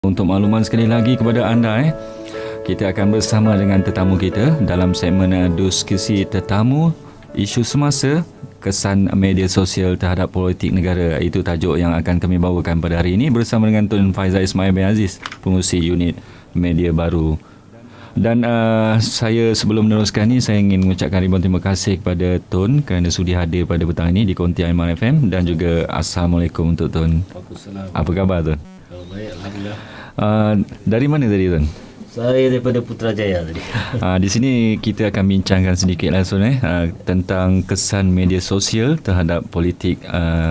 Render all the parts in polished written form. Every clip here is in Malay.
Untuk makluman sekali lagi kepada anda, kita akan bersama dengan tetamu kita dalam segmen diskusi tetamu isu semasa kesan media sosial terhadap politik negara. Itu tajuk yang akan kami bawakan pada hari ini bersama dengan Tun Faizal Ismail bin Aziz, pengurusi unit media baru. Dan saya sebelum meneruskan ni, saya ingin mengucapkan ribuan terima kasih kepada Tun kerana sudi hadir pada petang ini di Konti Aiman FM, dan juga Assalamualaikum untuk Tun. Apa khabar Tun? Baik, Alhamdulillah. Dari mana tadi Tun? Saya daripada Putrajaya tadi. Di sini kita akan bincangkan sedikit lah Tun, tentang kesan media sosial terhadap politik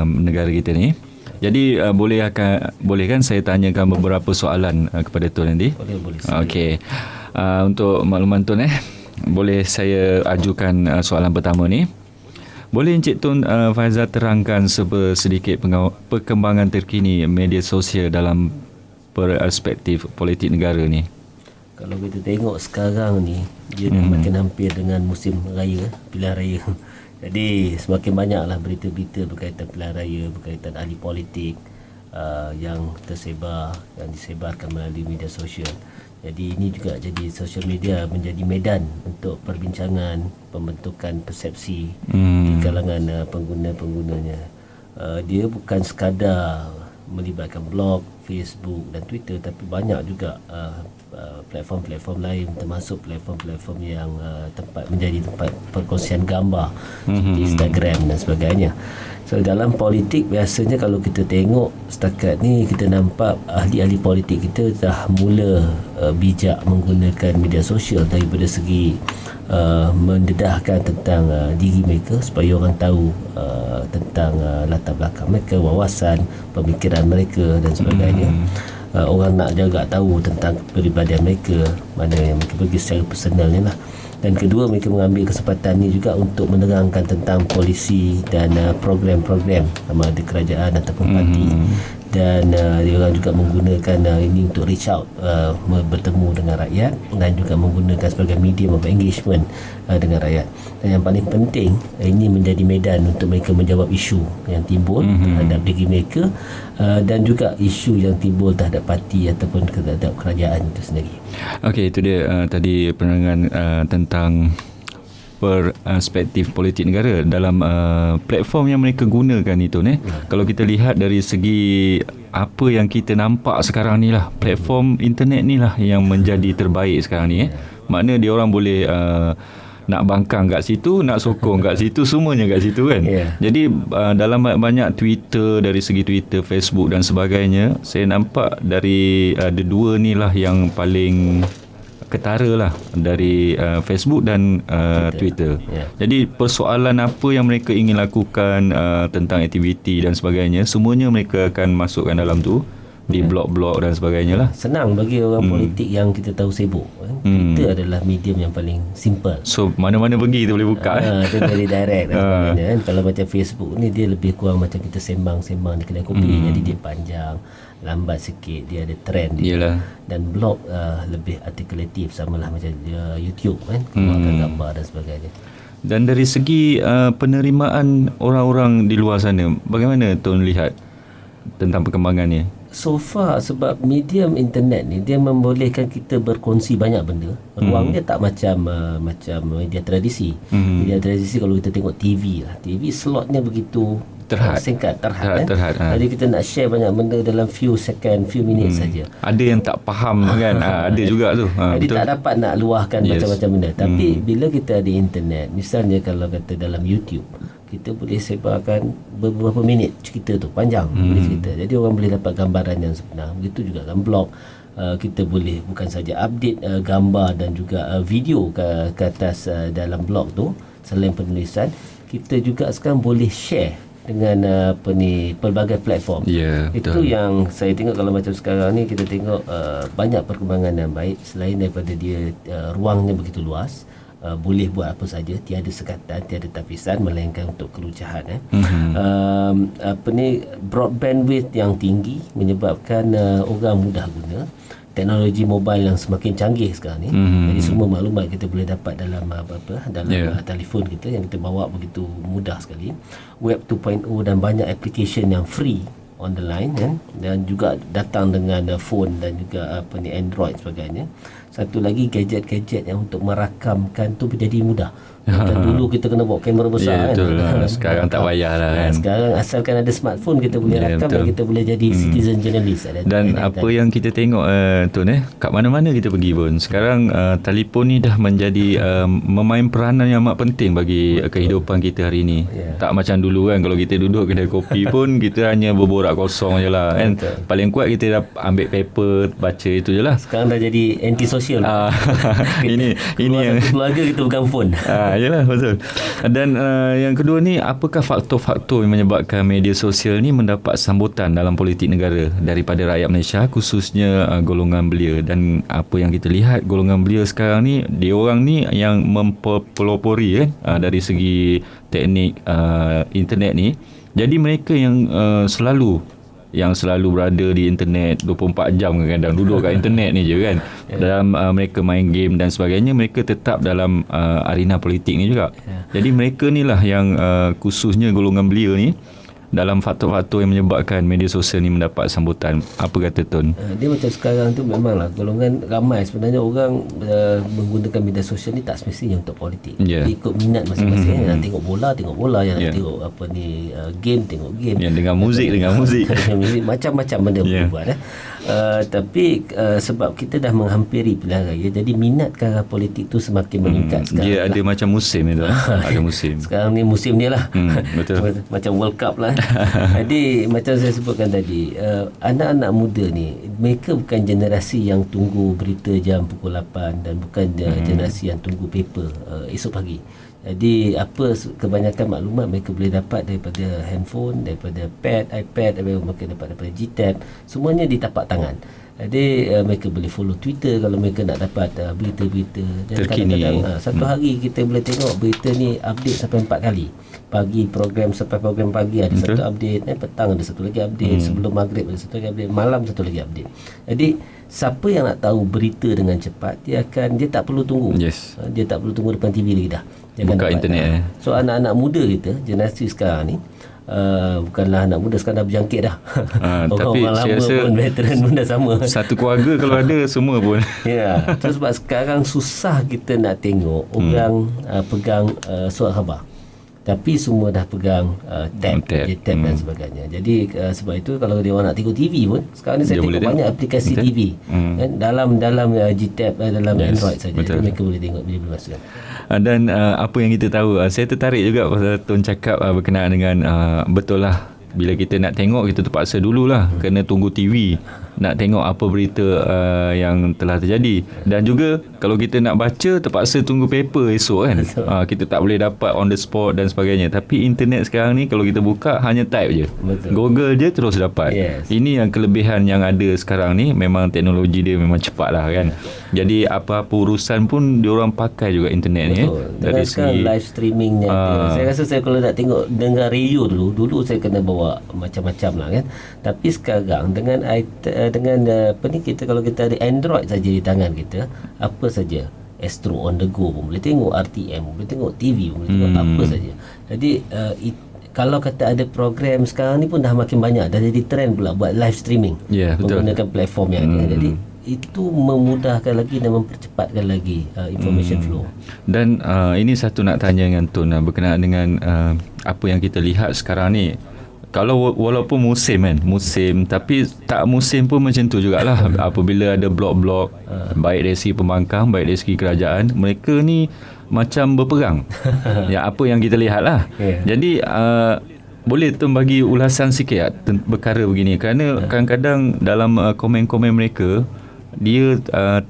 negara kita ni. Jadi boleh kan saya tanyakan beberapa soalan kepada Tun nanti? Boleh. Okey. Untuk makluman Tun, boleh saya ajukan soalan pertama ni. Boleh Encik Tun Faizal terangkan sedikit perkembangan terkini media sosial dalam perspektif politik negara ni? Kalau kita tengok sekarang ni, dia dah makin hampir dengan musim raya, pilihan raya. Jadi semakin banyaklah berita-berita berkaitan pilihan raya, berkaitan ahli politik yang tersebar, yang disebarkan melalui media sosial. Jadi ini juga jadi social media menjadi medan untuk perbincangan, pembentukan persepsi di kalangan pengguna-penggunanya. Dia bukan sekadar melibatkan blog, Facebook dan Twitter, tapi banyak juga platform-platform lain, termasuk platform-platform yang menjadi tempat perkongsian gambar seperti Instagram dan sebagainya. So dalam politik biasanya kalau kita tengok setakat ni, kita nampak ahli-ahli politik kita dah mula bijak menggunakan media sosial daripada segi mendedahkan tentang diri mereka supaya orang tahu tentang latar belakang mereka, wawasan, pemikiran mereka dan sebagainya. Orang nak juga tahu tentang kepribadian mereka, mana yang mereka pergi secara personal ni lah. Dan kedua, mereka mengambil kesempatan ni juga untuk menerangkan tentang polisi dan program-program sama ada kerajaan ataupun parti. Dan dia orang juga menggunakan ini untuk reach out, bertemu dengan rakyat, dan juga menggunakan sebagai medium of engagement dengan rakyat. Dan yang paling penting, ini menjadi medan untuk mereka menjawab isu yang timbul terhadap diri mereka, dan juga isu yang timbul terhadap parti ataupun terhadap kerajaan itu sendiri. Okey, itu dia tadi penerangan tentang perspektif politik negara dalam platform yang mereka gunakan itu ni. Kalau kita lihat dari segi apa yang kita nampak sekarang ni lah, platform internet ni lah yang menjadi terbaik sekarang ni. Makna dia orang boleh nak bangkang kat situ, nak sokong kat situ, semuanya kat situ kan. Jadi dalam banyak Twitter, dari segi Twitter, Facebook dan sebagainya, saya nampak dari ada dua ni lah yang paling ketara lah, dari Facebook dan Twitter. Jadi persoalan apa yang mereka ingin lakukan tentang aktiviti dan sebagainya, semuanya mereka akan masukkan dalam tu, di blog-blog dan sebagainya lah. Senang bagi orang politik yang kita tahu sibuk. Twitter adalah medium yang paling simple. So mana-mana pergi kita boleh buka. Dia very direct dan sebagainya kan. Kalau macam Facebook ni, dia lebih kurang macam kita sembang-sembang di kedai kopi. Jadi dia panjang, lambat sikit, dia ada trend dia. Dan blog lebih artikulatif, samalah macam YouTube kan, keluarkan gambar dan sebagainya. Dan dari segi penerimaan orang-orang di luar sana, bagaimana Tun lihat tentang perkembangannya? So far, sebab medium internet ni, dia membolehkan kita berkongsi banyak benda. Ruang dia tak macam media tradisi. Media tradisi kalau kita tengok TV lah, TV slotnya begitu singkat, terhad. Jadi kita nak share banyak benda dalam few second, few minutes saja. Ada yang tak faham kan. Ada juga tu. Jadi betul, tak dapat nak luahkan macam-macam benda. Tapi bila kita ada internet, misalnya kalau kata dalam YouTube, kita boleh sebarkan beberapa minit cerita tu, panjang boleh cerita. Jadi orang boleh dapat gambaran yang sebenar. Begitu juga dalam blog, kita boleh bukan saja update gambar dan juga video ke atas dalam blog tu. Selain penulisan, kita juga sekarang boleh share dengan pelbagai platform. Itu betul, yang saya tengok. Kalau macam sekarang ni, kita tengok banyak perkembangan yang baik. Selain daripada dia ruangnya begitu luas, boleh buat apa saja, tiada sekatan, tiada tapisan, melainkan untuk kelucahan. Broad bandwidth yang tinggi menyebabkan orang mudah guna. Teknologi mobile yang semakin canggih sekarang ni. Jadi semua maklumat kita boleh dapat dalam telefon kita yang kita bawa begitu mudah sekali. Web 2.0 dan banyak application yang free on the line kan, dan juga datang dengan phone dan juga Android sebagainya. Satu lagi gadget-gadget yang untuk merakamkan tu menjadi mudah. Macam dulu kita kena bawa kamera besar betul kan. lah. Sekarang tak payah lah kan. Sekarang asalkan ada smartphone kita boleh rakam dan kita boleh jadi citizen journalist. Dan apa yang kita tengok Tun, kat mana-mana kita pergi pun sekarang telefon ni dah menjadi memain peranan yang amat penting bagi kehidupan kita hari ni. Tak macam dulu kan, kalau kita duduk kedai kopi pun kita hanya berborak kosong je lah kan. Paling kuat kita dah ambil paper baca itu je lah. Sekarang dah jadi anti-sosial. ini yang keluarga kita pegang phone. Yalah, betul. Dan yang kedua ni, apakah faktor-faktor yang menyebabkan media sosial ni mendapat sambutan dalam politik negara daripada rakyat Malaysia, khususnya golongan belia? Dan apa yang kita lihat, golongan belia sekarang ni, diorang ni yang mempelopori dari segi teknik internet ni. Jadi mereka yang selalu berada di internet 24 jam kadang duduk kat internet ni je kan. Dalam mereka main game dan sebagainya, mereka tetap dalam arena politik ni juga. Jadi mereka ni lah yang khususnya golongan belia ni dalam faktor-faktor yang menyebabkan media sosial ni mendapat sambutan. Apa kata Tun? Dia macam sekarang tu memanglah golongan ramai sebenarnya orang menggunakan media sosial ni tak semestinya untuk politik. Dia ikut minat masing-masing. Yang nak tengok bola, yang nak tengok game, tengok game. Yang dengar muzik. Macam-macam benda berubah. Tapi sebab kita dah menghampiri pilihan raya, jadi minat ke arah politik tu semakin meningkat sekarang. Dia ada macam musim itu. Ada musim. Sekarang ni musim dia lah. Betul. Macam World Cup lah. Jadi macam saya sebutkan tadi, anak-anak muda ni, mereka bukan generasi yang tunggu berita jam pukul 8 dan bukan generasi yang tunggu paper esok pagi. Jadi kebanyakan maklumat mereka boleh dapat daripada handphone, daripada iPad, mereka dapat daripada GTAB, semuanya di tapak tangan. Jadi mereka boleh follow Twitter kalau mereka nak dapat berita-berita. Dan terkini. Kadang-kadang satu hari kita boleh tengok berita ni update sampai 4 kali. Pagi program sampai program pagi ada satu update, petang ada satu lagi update, sebelum maghrib ada satu lagi update, malam satu lagi update. Jadi siapa yang nak tahu berita dengan cepat, dia tak perlu tunggu. Dia tak perlu tunggu depan TV lagi dah. Dia buka internet. So anak-anak muda kita, generasi sekarang ni, bukanlah anak muda, sekarang dah berjangkit dah. Tapi orang saya lama rasa pun, veteran pun dah sama. Satu keluarga kalau ada semua pun. Terus sebab sekarang susah kita nak tengok orang pegang surat khabar, tapi semua dah pegang tab dan sebagainya. Jadi sebab itu kalau dia orang nak tengok TV pun, sekarang ni saya tengok banyak aplikasi TV kan, dalam GTAB, dalam Android saja. Jadi mereka boleh tengok bila-bila masa. Dan apa yang kita tahu, saya tertarik juga pasal Tun cakap berkenaan dengan betul lah, bila kita nak tengok kita terpaksa dululah kena tunggu TV nak tengok apa berita yang telah terjadi. Dan juga kalau kita nak baca terpaksa tunggu paper esok kan. Kita tak boleh dapat on the spot dan sebagainya. Tapi internet sekarang ni kalau kita buka hanya type je. Google je terus dapat. Ini yang kelebihan yang ada sekarang ni. Memang teknologi dia memang cepat lah kan. Jadi apa-apa urusan pun diorang pakai juga internet ni. Dari segi live streamingnya. Saya rasa saya kalau nak tengok dengar radio dulu saya kena bawa macam-macam lah kan. Tapi sekarang dengan kita, kalau kita ada Android saja di tangan kita, apa saja, Astro on the go pun boleh tengok, RTM boleh tengok, TV boleh tengok, apa saja. Jadi kalau kata ada program sekarang ni pun dah makin banyak, dah jadi trend pula buat live streaming menggunakan platform yang ada. Jadi itu memudahkan lagi dan mempercepatkan lagi information flow. Dan ini satu nak tanya dengan Tun berkenaan dengan apa yang kita lihat sekarang ni. Kalau walaupun musim tapi tak musim pun macam tu jugalah. Apabila ada blok-blok, baik dari segi pembangkang, baik dari segi kerajaan, mereka ni macam berperang. Apa yang kita lihat lah. Jadi boleh Tun bagi ulasan sikit perkara begini, kerana kadang-kadang dalam komen-komen mereka dia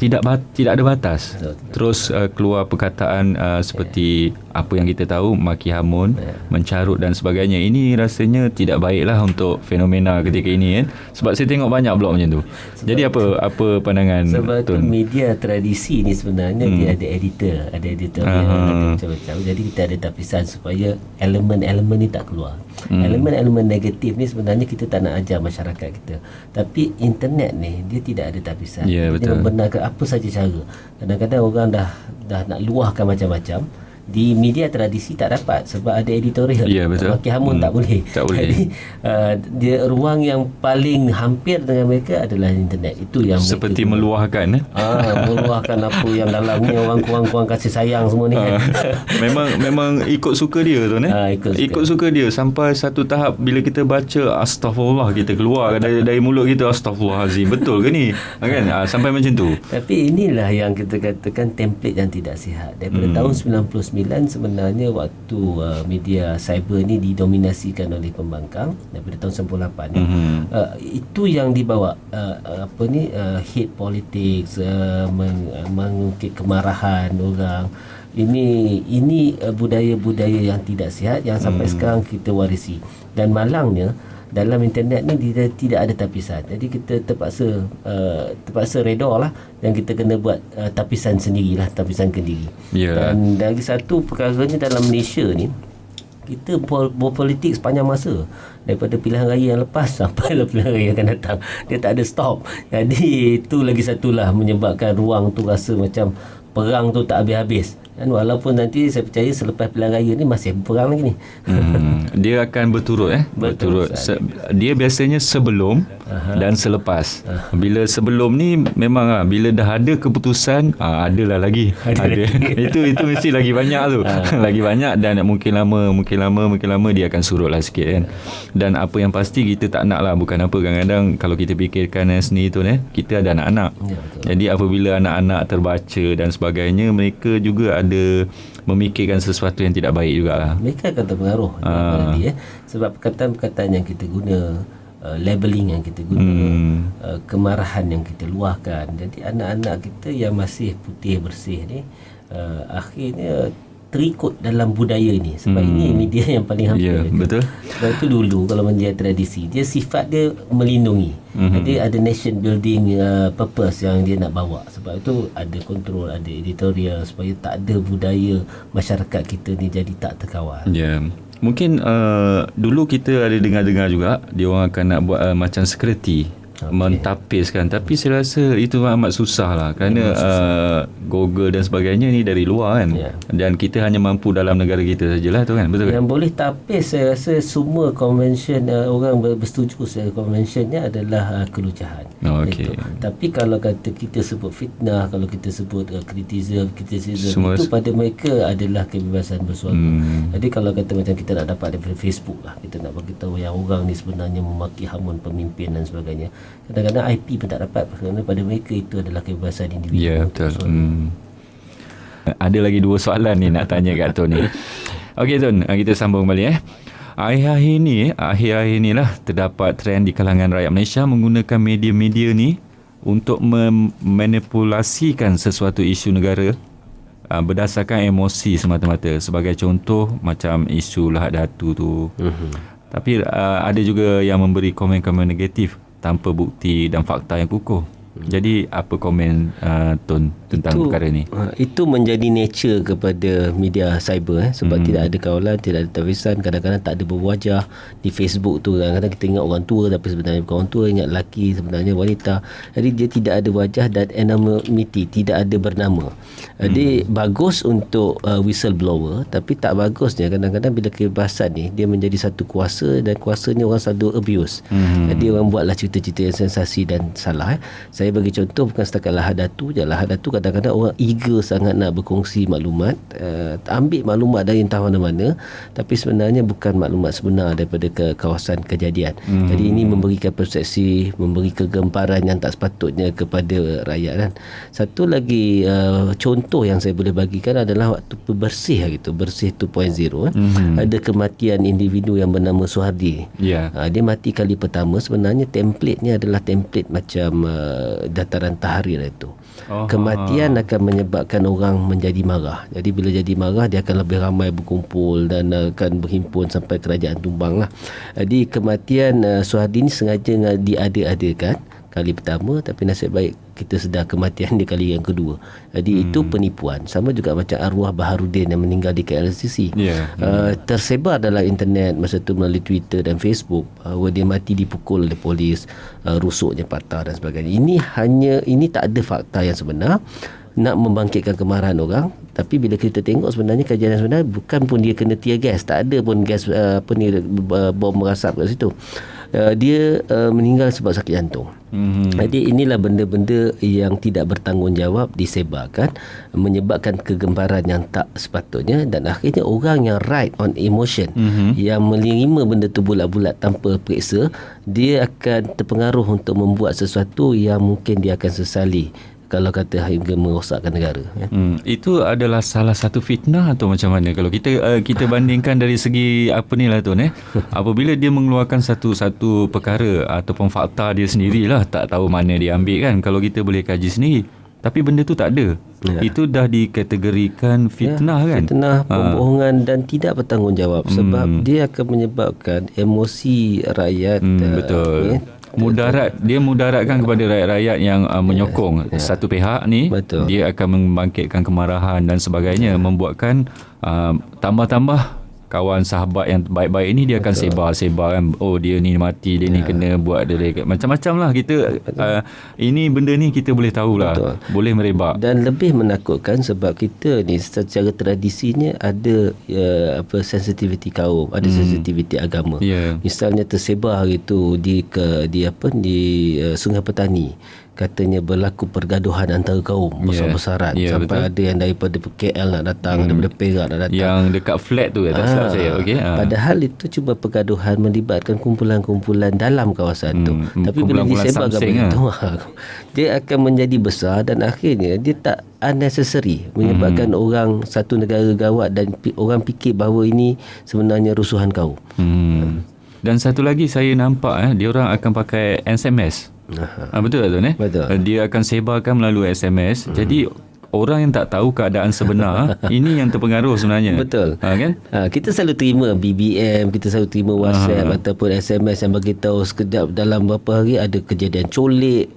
tidak ada batas. Terus keluar perkataan seperti apa yang kita tahu, maki hamun, mencarut dan sebagainya. Ini rasanya tidak baiklah untuk fenomena ketika ini kan. Sebab saya tengok banyak blog macam tu. Jadi apa pandangan sebab Tun? Sebab media tradisi ni sebenarnya dia ada editor, ada editorial, ada macam-macam. Jadi kita ada tapisan supaya elemen-elemen ni tak keluar. Elemen-elemen negatif ni sebenarnya kita tak nak ajar masyarakat kita. Tapi internet ni dia tidak ada tapisan. Dia membenarkan apa saja cara. Kadang-kadang orang dah nak luahkan macam-macam. Di media tradisi tak dapat sebab ada editorial. Ya, betul. Maki hamun tak boleh. Tak boleh. Jadi dia ruang yang paling hampir dengan mereka adalah internet. Itu yang seperti mereka meluahkan meluahkan apa yang dalam ni, orang kurang kasih sayang semua ni kan. memang ikut suka dia tu ikut suka dia sampai satu tahap bila kita baca astagfirullah, kita keluar dari mulut kita astagfirullahalazim, betul ke ni kan, sampai macam tu. Tapi inilah yang kita katakan template yang tidak sihat. Daripada tahun 99 sebenarnya waktu media cyber ni didominasikan oleh pembangkang daripada tahun 98 ni. Itu yang dibawa hate politics, mengungkit kemarahan orang. Ini budaya-budaya yang tidak sihat yang sampai sekarang kita warisi. Dan malangnya dalam internet ni dia tidak ada tapisan. Jadi kita terpaksa redor lah, dan kita kena buat tapisan sendirilah, tapisan kendiri. Dan lagi satu perkaranya dalam Malaysia ni, kita berpolitik sepanjang masa, daripada pilihan raya yang lepas sampai pilihan raya yang akan datang. Dia tak ada stop. Jadi itu lagi satulah menyebabkan ruang tu rasa macam perang tu tak habis-habis. Dan walaupun nanti saya percaya selepas pilihan raya ni masih berperang lagi ni. Dia akan berturut dia biasanya sebelum dan selepas. Bila sebelum ni memang bila dah ada keputusan, adalah lagi. Ada. itu mesti lagi banyak tu. Lagi banyak, dan mungkin lama dia akan surutlah sikit kan. Dan apa yang pasti kita tak nak lah, bukan apa, kadang-kadang kalau kita fikirkan sendiri tu kita ada anak-anak. Jadi apabila anak-anak terbaca dan sebagainya, mereka juga ada memikirkan sesuatu yang tidak baik jugalah. Mereka akan terpengaruh sebab perkataan-perkataan yang kita guna, labeling yang kita guna, kemarahan yang kita luahkan. Jadi anak-anak kita yang masih putih bersih ni akhirnya terikut dalam budaya ini, sebab ini media yang paling hampir. Betul. Sebab itu dulu kalau media tradisi, dia sifat dia melindungi. Jadi ada nation building purpose yang dia nak bawa. Sebab itu ada kontrol, ada editorial, supaya tak ada budaya masyarakat kita ni jadi tak terkawal. Mungkin dulu kita ada dengar-dengar juga dia orang akan nak buat macam security, mentapiskan, tapi saya rasa itu amat susah lah, kerana Google dan sebagainya ni dari luar kan, dan kita hanya mampu dalam negara kita sajalah tu kan, betul yang kan? Boleh tapis saya rasa semua convention, orang bersetuju secara conventionnya adalah kelucahan. Tapi kalau kata kita sebut fitnah, kalau kita sebut criticism semua itu pada mereka adalah kebebasan bersuara. Jadi kalau kata macam kita nak dapat daripada Facebook lah, kita nak bagi tahu yang orang ni sebenarnya memaki hamun pemimpin dan sebagainya, kadang-kadang IP pun tak dapat, kerana pada mereka itu adalah kebebasan individu. Betul. Ada lagi 2 soalan ni nak tanya kat Tun ni. Okey Tun, kita sambung balik Akhir-akhir ni lah terdapat trend di kalangan rakyat Malaysia menggunakan media-media ni untuk memanipulasikan sesuatu isu negara berdasarkan emosi semata-mata. Sebagai contoh macam isu Lahad Datu tu. Tapi ada juga yang memberi komen-komen negatif tanpa bukti dan fakta yang kukuh. Jadi apa komen Tun tentang perkara ni? Itu menjadi nature kepada media cyber sebab tidak ada kawalan, tidak ada tapisan, kadang-kadang tak ada berwajah. Di Facebook tu kadang-kadang kita ingat orang tua tapi sebenarnya bukan orang tua, ingat lelaki sebenarnya wanita. Jadi dia tidak ada wajah dan anonymity, tidak ada bernama. Jadi bagus untuk whistleblower, tapi tak bagusnya kadang-kadang bila kebebasan ni dia menjadi satu kuasa, dan kuasanya orang selalu abuse. Jadi orang buatlah cerita-cerita yang sensasi dan salah. Saya bagi contoh bukan setakat Lahad Datu je. Lahad Datu kadang-kadang orang eager sangat nak berkongsi maklumat, ambil maklumat dari entah mana-mana, tapi sebenarnya bukan maklumat sebenar daripada kawasan kejadian. Jadi ini memberikan persepsi, memberi kegemparan yang tak sepatutnya kepada rakyat kan. Satu lagi contoh yang saya boleh bagikan adalah waktu bersih gitu, Bersih 2.0 ada kematian individu yang bernama Suhardi. Dia mati kali pertama, sebenarnya template-nya adalah template macam dataran tahrir itu. Kematian akan menyebabkan orang menjadi marah. Jadi bila jadi marah, dia akan lebih ramai berkumpul dan akan berhimpun sampai kerajaan tumbang lah. Jadi kematian Suhardi ni sengaja diada-adakan kali pertama, tapi nasib baik kita sedar kematian dia kali yang kedua. Jadi itu penipuan. Sama juga macam arwah Baharudin yang meninggal di KLCC. Tersebar dalam internet masa tu melalui Twitter dan Facebook, dia mati dipukul oleh polis, rusuknya patah dan sebagainya. Ini tak ada fakta yang sebenar. nak membangkitkan kemarahan orang. Tapi bila kita tengok sebenarnya kajian yang sebenarnya bukan pun dia kena tear gas, tak ada pun gas bom merasap kat situ. Dia meninggal sebab sakit jantung. Jadi inilah benda-benda yang tidak bertanggungjawab disebarkan, menyebabkan kegemparan yang tak sepatutnya, dan akhirnya orang yang ride on emotion, yang menerima benda tu bulat-bulat tanpa periksa, dia akan terpengaruh untuk membuat sesuatu yang mungkin dia akan sesali kalau kata hingga merosakkan negara. Itu adalah salah satu fitnah atau macam mana? Kalau kita bandingkan dari segi apa ni lah tu apabila dia mengeluarkan satu perkara ataupun fakta dia sendirilah, tak tahu mana dia ambil kan, kalau kita boleh kaji sendiri, tapi benda tu tak ada, itu dah dikategorikan fitnah kan? Fitnah, pembohongan dan tidak bertanggungjawab, sebab dia akan menyebabkan emosi rakyat. Betul. Dia mudaratkan kepada rakyat-rakyat yang menyokong satu pihak ni. Betul. Dia akan membangkitkan kemarahan dan sebagainya, membuatkan tambah-tambah kawan sahabat yang baik-baik ini dia akan sebar kan, oh dia ni mati, dia ni kena buat dia macam-macam lah. Kita ini benda ni kita boleh tahulah, boleh merebak dan lebih menakutkan sebab kita ni secara tradisinya ada sensitiviti kaum, ada sensitiviti agama. Misalnya tersebar gitu di Sungai Petani, katanya berlaku pergaduhan antara kaum besar-besaran, sampai betul. Ada yang daripada KL nak datang, daripada Perak nak datang, yang dekat flat tu tak silap saya. Padahal itu cuma pergaduhan melibatkan kumpulan-kumpulan dalam kawasan tu, tapi bila disebarkan begitu dia akan menjadi besar dan akhirnya dia tak unnecessary, menyebabkan orang satu negara gawat dan orang fikir bahawa ini sebenarnya rusuhan kaum. Dan satu lagi saya nampak dia orang akan pakai SMS. Betul tak tu ni? Betul. Dia akan sebarkan melalui SMS. Jadi orang yang tak tahu keadaan sebenar ini yang terpengaruh sebenarnya. Betul. Kan? Kita selalu terima BBM, kita selalu terima WhatsApp ataupun SMS yang beritahu sekejap dalam beberapa hari ada kejadian colik,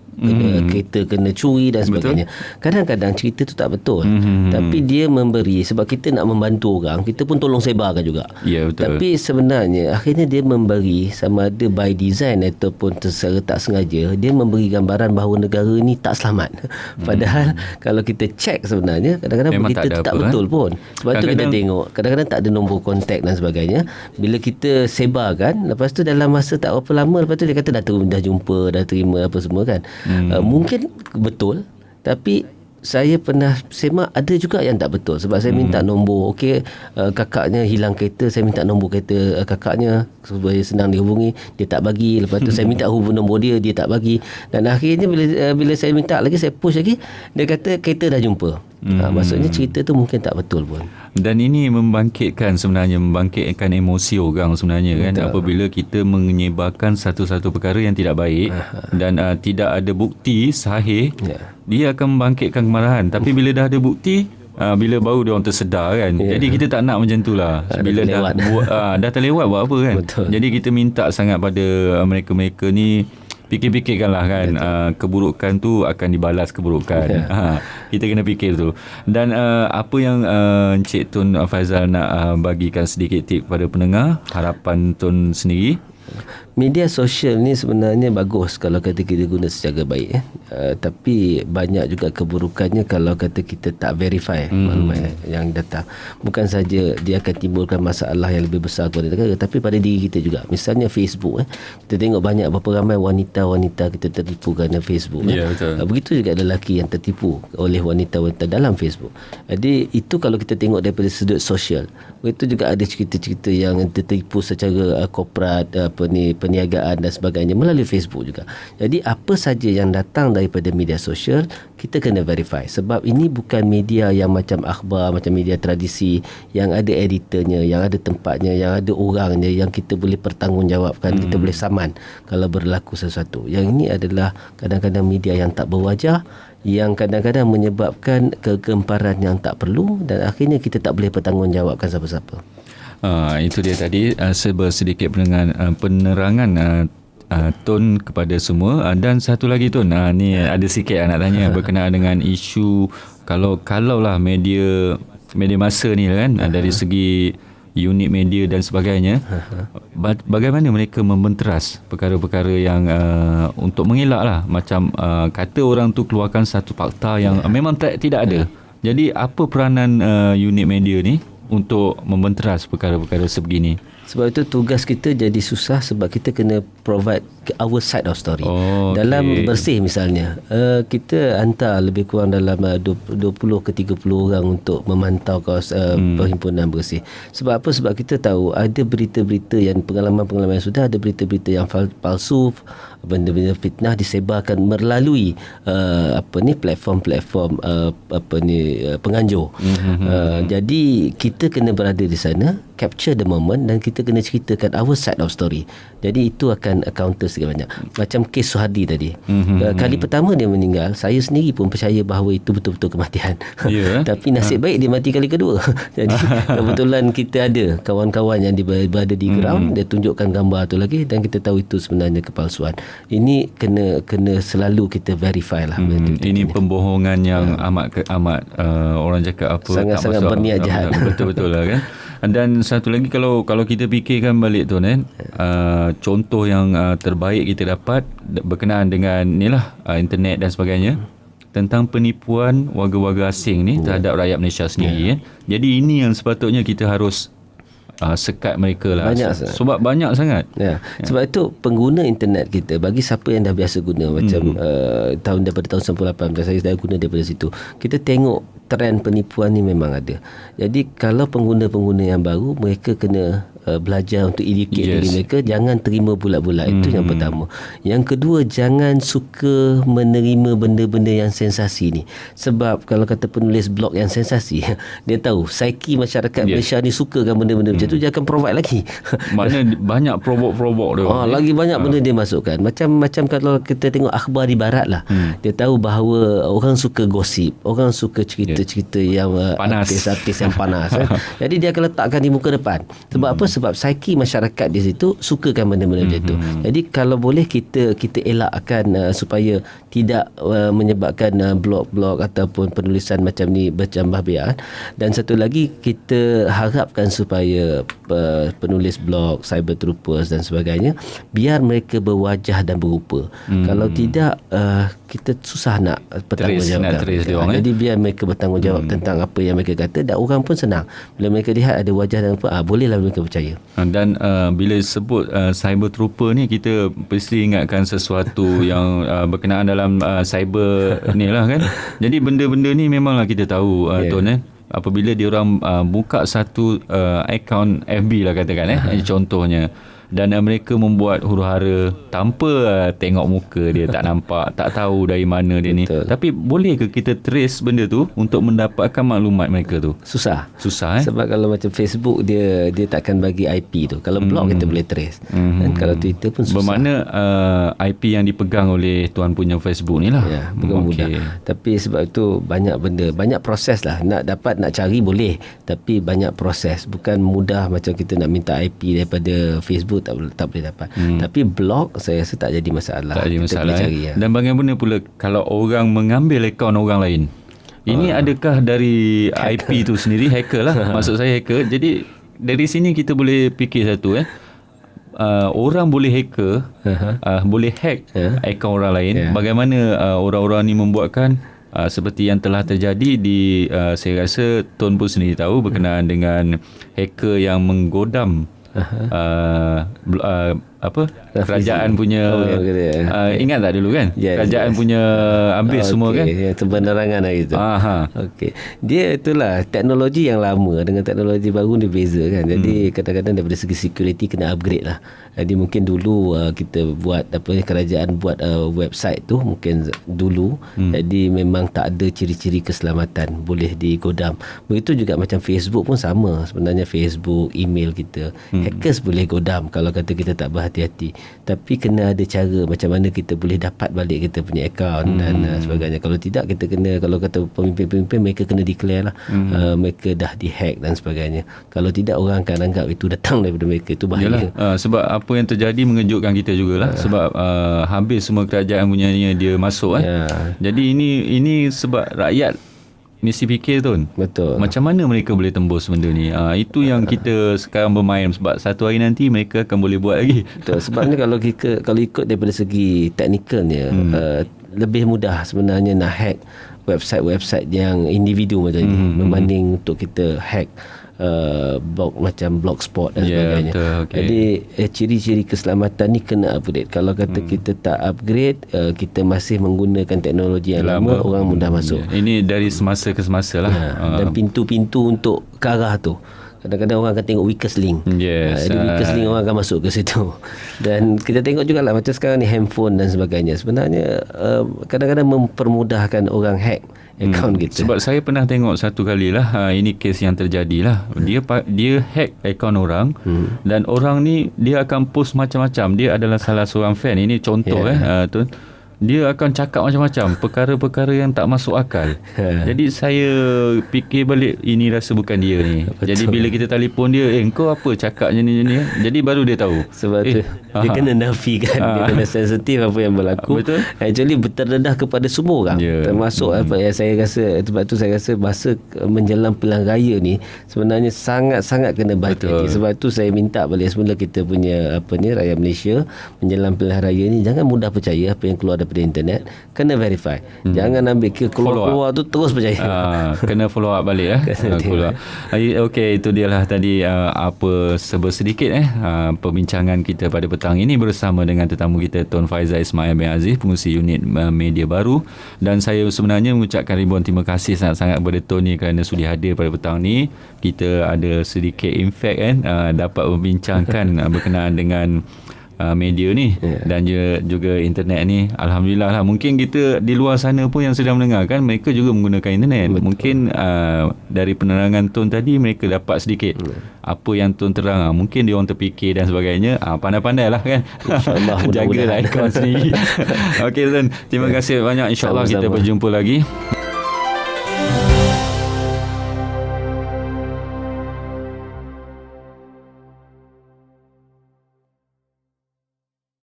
kereta kena curi dan sebagainya. Kadang-kadang cerita tu tak betul, tapi dia memberi, sebab kita nak membantu orang, kita pun tolong sebarkan juga. Betul. Tapi sebenarnya akhirnya dia memberi, sama ada by design ataupun secara tak sengaja, dia memberi gambaran bahawa negara ni tak selamat. Padahal kalau kita cek sebenarnya kadang-kadang memang berita tu tak betul pun. Sebab tu kita tengok kadang-kadang tak ada nombor kontak dan sebagainya. Bila kita sebarkan, lepas tu dalam masa tak berapa lama, lepas tu dia kata dah jumpa, dah terima apa semua kan. Mungkin betul, tapi saya pernah semak ada juga yang tak betul. Sebab saya minta nombor, kakaknya hilang kereta, saya minta nombor kereta kakaknya supaya senang dihubungi, dia tak bagi. Lepas tu saya minta nombor dia tak bagi. Dan akhirnya bila saya minta lagi, saya push lagi, dia kata kereta dah jumpa. Maksudnya cerita tu mungkin tak betul pun. Dan ini membangkitkan emosi orang sebenarnya. Betul. Kan, apabila kita menyebarkan satu-satu perkara yang tidak baik dan tidak ada bukti sahih, dia akan membangkitkan kemarahan. Tapi bila dah ada bukti, bila baru dia orang tersedar kan. Jadi kita tak nak macam tu lah. Bila dah terlewat buat apa kan. Betul. Jadi kita minta sangat pada mereka-mereka ni, fikir-fikirkanlah kan, keburukan tu akan dibalas keburukan. Kita kena fikir tu. Dan apa yang Encik Tun Faizal nak bagikan sedikit tip kepada pendengar, harapan Tun sendiri? Media sosial ni sebenarnya bagus kalau kata kita guna secara baik, tapi banyak juga keburukannya kalau kata kita tak verify maklumat yang datang. Bukan saja dia akan timbulkan masalah yang lebih besar kepada negara, tapi pada diri kita juga. Misalnya Facebook, kita tengok banyak berapa ramai wanita-wanita kita tertipu kerana Facebook. Betul. Begitu juga ada lelaki yang tertipu oleh wanita-wanita dalam Facebook. Jadi itu kalau kita tengok daripada sudut sosial. Begitu juga ada cerita-cerita yang tertipu secara korporat, perniagaan dan sebagainya melalui Facebook juga. Jadi apa saja yang datang daripada media sosial, kita kena verify. Sebab ini bukan media yang macam akhbar, macam media tradisi yang ada editornya, yang ada tempatnya, yang ada orangnya, yang kita boleh pertanggungjawabkan, kita boleh saman kalau berlaku sesuatu. Yang ini adalah kadang-kadang media yang tak berwajah, yang kadang-kadang menyebabkan kegemparan yang tak perlu, dan akhirnya kita tak boleh pertanggungjawabkan siapa-siapa. Itu dia tadi sedikit penerangan Tun kepada semua. Dan satu lagi Tun, ni ada sikit nak tanya berkenaan dengan isu kalau lah media masa ni kan, dari segi unit media dan sebagainya, bagaimana mereka membenteras perkara-perkara yang untuk mengelak lah, macam kata orang tu keluarkan satu fakta yang memang tidak ada. Jadi apa peranan unit media ni untuk membenteras perkara-perkara sebegini? Sebab itu tugas kita jadi susah sebab kita kena provide our side of story. Dalam Bersih misalnya, kita hantar lebih kurang dalam 20 ke 30 orang untuk memantau perhimpunan Bersih. Sebab apa? Sebab kita tahu ada berita-berita yang pengalaman-pengalaman yang sudah, ada berita-berita yang palsu, benda-benda fitnah disebarkan melalui platform-platform penganjur. Jadi kita kena berada di sana, capture the moment, dan kita kena ceritakan our side of story. Jadi itu akan counter segala banyak. Macam kes Suhardi tadi. Kali pertama dia meninggal, saya sendiri pun percaya bahawa itu betul-betul kematian. Tapi nasib baik dia mati kali kedua. Jadi kebetulan kita ada kawan-kawan yang berada di ground, dia tunjukkan gambar tu lagi dan kita tahu itu sebenarnya kepalsuan. Ini kena selalu kita verify lah. Ini pembohongan yang amat orang cakap apa, sangat-sangat berniat jahat. Betul-betul lah kan. Dan satu lagi, kalau kita fikirkan balik tu kan, contoh yang terbaik kita dapat berkenaan dengan inilah internet dan sebagainya, tentang penipuan warga-warga asing ni terhadap rakyat Malaysia sendiri. Jadi ini yang sepatutnya kita harus sekat mereka lah. Sebab banyak sangat. Sebab itu pengguna internet kita, bagi siapa yang dah biasa guna macam daripada tahun 98 saya dah guna daripada situ, kita tengok trend penipuan ni memang ada. Jadi kalau pengguna-pengguna yang baru, mereka kena belajar untuk educate diri mereka, jangan terima bulat-bulat. Itu yang pertama. Yang kedua, jangan suka menerima benda-benda yang sensasi ni. Sebab kalau kata penulis blog yang sensasi, dia tahu psiki masyarakat Malaysia ni sukakan benda-benda macam tu, dia akan provide lagi. Mana banyak probok-probok dia. Lagi banyak benda dia masukkan. Macam kalau kita tengok akhbar di barat lah, dia tahu bahawa orang suka gosip, orang suka cerita-cerita yang artis-artis yang panas. Jadi dia akan letakkan di muka depan. Sebab apa? Sebab psiki masyarakat di situ sukakan benda-benda macam tu. Jadi kalau boleh kita elakkan supaya tidak menyebabkan blog-blog ataupun penulisan macam ni bercambah biar. Dan satu lagi, kita harapkan supaya penulis blog, cyber troopers dan sebagainya, biar mereka berwajah dan berupa. Kalau tidak, kita susah nak bertanggungjawab. Jadi biar mereka bertanggungjawab tentang apa yang mereka kata, dan orang pun senang bila mereka lihat ada wajah dan apa, bolehlah mereka percaya. Dan bila sebut cyber trooper ni, kita mesti ingatkan sesuatu yang berkenaan dalam cyber ni lah kan. Jadi benda-benda ni memanglah kita tahu Tuan apabila dia orang buka satu akaun FB lah katakan contohnya, dan mereka membuat huru-hara tanpa tengok muka dia, tak nampak, tak tahu dari mana dia ni. Tapi boleh ke kita trace benda tu untuk mendapatkan maklumat mereka tu? Susah Sebab kalau macam Facebook, dia takkan bagi IP tu. Kalau blog kita boleh trace. Dan kalau Twitter pun susah. Bermakna IP yang dipegang oleh tuan punya Facebook ni lah. Bukan mudah. Tapi sebab itu banyak benda, banyak proses lah. Nak cari boleh, tapi banyak proses. Bukan mudah macam kita nak minta IP daripada Facebook, tak boleh dapat. Tapi blog saya rasa tak jadi masalah. Tak jadi masalah. Cari, Dan bagaimana pula kalau orang mengambil akaun orang lain? Ini adakah dari IP tu sendiri, hacker lah. Maksud saya hacker. Jadi dari sini kita boleh fikir satu orang boleh hacker, boleh hack akaun orang lain. Bagaimana orang-orang ni membuatkan seperti yang telah terjadi di saya rasa Tuan pun sendiri tahu berkenaan dengan hacker yang menggodam kerajaan punya ingat tak dulu kan, kerajaan punya habis semua kan, penerangan hari tu. Dia itulah teknologi yang lama dengan teknologi baru dia beza kan. Jadi kadang-kadang daripada segi security kena upgrade lah. Jadi mungkin dulu kita buat kerajaan buat website tu mungkin dulu, jadi memang tak ada ciri-ciri keselamatan, boleh digodam. Begitu juga macam Facebook pun sama sebenarnya. Facebook, email kita, hackers boleh godam kalau kata kita tak berhati-hati. Tapi kena ada cara macam mana kita boleh dapat balik kita punya akaun dan sebagainya. Kalau tidak, kita kena, kalau kata pemimpin-pemimpin, mereka kena declare lah mereka dah dihack dan sebagainya. Kalau tidak, orang akan anggap itu datang daripada mereka. Itu bahaya. Sebab apa yang terjadi mengejutkan kita jugalah. Sebab habis semua kerajaan punya dia masuk. Jadi ini sebab rakyat mesti fikir Tun. Betul. Macam mana mereka boleh tembus benda ni? Itu yang kita sekarang bermain, sebab satu hari nanti mereka akan boleh buat lagi. Betul. Sebabnya kalau ikut daripada segi teknikalnya, lebih mudah sebenarnya nak hack website yang individu macam ni berbanding untuk kita hack blog macam Blogspot dan sebagainya. Betul, okay. Jadi ciri-ciri keselamatan ni kena upgrade. Kalau kata kita tak upgrade, kita masih menggunakan teknologi yang lama, orang mudah masuk. Ini dari semasa ke semasa lah. Dan pintu-pintu untuk ke arah tu, kadang-kadang orang akan tengok weakest link. Yes. Jadi weakest link orang akan masuk ke situ. Dan kita tengok jugalah macam sekarang ni handphone dan sebagainya. Sebenarnya kadang-kadang mempermudahkan orang hack akaun kita. Sebab saya pernah tengok satu kali lah, ini kes yang terjadi lah. Dia hack akaun orang, dan orang ni dia akan post macam-macam. Dia adalah salah seorang fan. Ini contoh tu. Dia akan cakap macam-macam perkara-perkara yang tak masuk akal. Jadi saya fikir balik, ini rasa bukan dia ni. Betul. Jadi bila kita telefon dia, kau apa cakap macam ni. Jadi baru dia tahu. Sebab tu dia kena nafikan, dia kena sensitif apa yang berlaku. Betul. Actually terdedah kepada semua orang, termasuk apa yang saya rasa. Sebab tu saya rasa masa menjelang pilihan raya ni sebenarnya sangat-sangat kena berhati-hati. Sebab tu saya minta balik semula kita punya rakyat Malaysia menjelang pilihan raya ni, jangan mudah percaya apa yang keluar daripada internet, kena verify. Jangan ambil keluar tu terus percaya. Kena follow up balik Okey, itu dia lah tadi apa sedikit perbincangan kita pada petang ini bersama dengan tetamu kita Tun Faizal Ismail bin Aziz, pengurusi unit media baru. Dan saya sebenarnya mengucapkan ribuan terima kasih sangat-sangat kepada Tun ni kerana sudi hadir pada petang ni. Kita ada sedikit impact dapat membincangkan berkenaan dengan media ni dan juga internet ni. Alhamdulillah lah, mungkin kita di luar sana pun yang sedang mendengarkan, mereka juga menggunakan internet. Betul. Mungkin dari penerangan Tun tadi mereka dapat sedikit apa yang Tun terang, mungkin dia orang terfikir dan sebagainya. Pandai-pandai lah kan. InsyaAllah jagalah akaun sendiri. Okey Tun, terima kasih banyak. InsyaAllah kita berjumpa lagi.